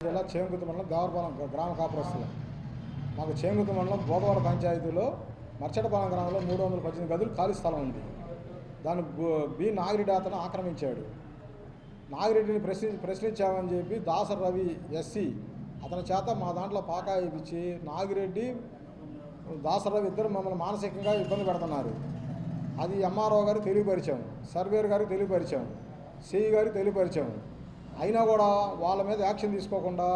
జిల్లా చేంగుర్తి మండలం దేవరపాలెం గ్రామ కాపురస్తులు. మాకు చేంగుర్తి మండలం బోధవాడ పంచాయతీలో మర్చటపాలెం గ్రామంలో 318 గదులు ఖాళీ స్థలం ఉంది. దాన్ని బి నాగిరెడ్డి అతను ఆక్రమించాడు. నాగిరెడ్డిని ప్రశ్నించామని చెప్పి దాసర్ రవి ఎస్సీ అతని చేత మా దాంట్లో పాకా ఇప్పించి నాగిరెడ్డి దాసర్ రవి ఇద్దరు మమ్మల్ని మానసికంగా ఇబ్బంది పెడుతున్నారు. అది ఎంఆర్ఓ గారికి తెలియపరిచాం, సర్వేర్ గారికి తెలియపరిచాం, సిఈ గారికి తెలియపరిచాం. అయినా కూడా వాళ్ళ మీద యాక్షన్ తీసుకోకుండా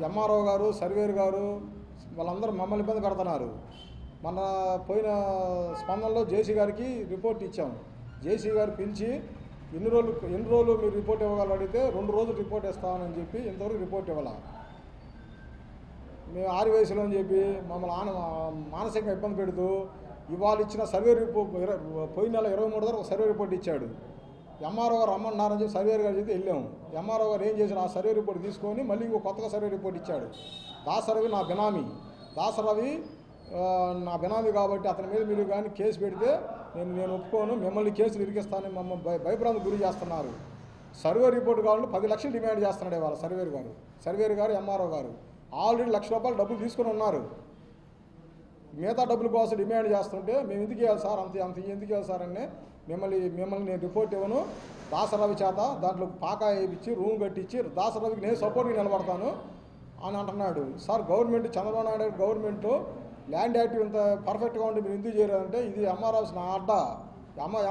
ఎంఆర్ఓ గారు, సర్వేర్ గారు వాళ్ళందరూ మమ్మల్ని ఇబ్బంది పెడుతున్నారు. మన పోయిన స్పందనలో జేసీ గారికి రిపోర్ట్ ఇచ్చాం. జేసీ గారు పిలిచి ఎన్ని రోజులు మీరు రిపోర్ట్ ఇవ్వగలరు అడిగితే 2 రోజులు రిపోర్ట్ ఇస్తామని చెప్పి ఇంతవరకు రిపోర్ట్ ఇవ్వాల. మేము 6 వయసులో అని చెప్పి మమ్మల్ని మానసికంగా ఇబ్బంది పెడుతూ ఇవాళ ఇచ్చిన సర్వే రిపోర్ట్ పోయిన నెల 23 వరకు సర్వే రిపోర్ట్ ఇచ్చాడు. ఎంఆర్ఓ గారు రమ్మన్నారని చెప్పి సర్వేర్ గారు చెప్పి వెళ్ళాము. ఎంఆర్ఓ గారు ఏం చేసిన ఆ సర్వే రిపోర్ట్ తీసుకొని మళ్ళీ ఇంకో కొత్తగా సర్వే రిపోర్ట్ ఇచ్చాడు. దాసరవి నా బినామీ, దాసరవి నా బినామీ కాబట్టి అతని మీద మీరు కానీ కేసు పెడితే నేను ఒప్పుకోను, మిమ్మల్ని కేసులు ఇరికిస్తానని మమ్మల్ని భయభ్రాంతి గురి చేస్తున్నారు. సర్వే రిపోర్ట్ కావాలంటే 10 లక్షలు డిమాండ్ చేస్తున్నాడు ఇవాళ సర్వేర్ గారు ఎంఆర్ఓ గారు ఆల్రెడీ ₹1,00,000 డబ్బులు తీసుకొని ఉన్నారు. మిగతా డబ్బుల కోసం డిమాండ్ చేస్తుంటే మేము ఎందుకు ఇవ్వాలి సార్, అంత ఎందుకు ఇవ్వాలి సార్ అని మిమ్మల్ని నేను రిపోర్ట్ ఇవ్వను, దాసరవి చేత దాంట్లో పాకా వేయించి రూమ్ కట్టించి దాసరవికి నేను సపోర్ట్గా నిలబడతాను అని అంటున్నాడు. Sir government Chandrababu Naidu government land act ఇంత పర్ఫెక్ట్గా ఉండి మీరు ఎందుకు చేయలేదంటే ఇది ఎంఆర్ ఆఫీస్ నా అడ్డా,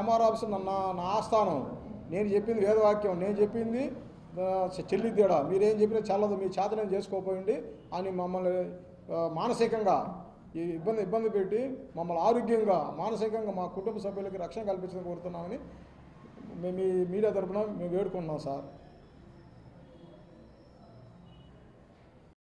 ఎంఆర్ ఆఫీస్ నా ఆస్థానం, నేను చెప్పింది వేదవాక్యం, నేను చెప్పింది చెల్లిద్దేడా, మీరేం చెప్పినా చల్లదు, మీ చేత నేను చేసుకోపోయింది అని మమ్మల్ని మానసికంగా ఇబ్బంది పెట్టి మమ్మల్ని ఆరోగ్యంగా మానసికంగా మా కుటుంబ సభ్యులకి రక్షణ కల్పించడం కోరుతున్నామని మేము మీడియా తరఫున మేము వేడుకుంటున్నాం సార్.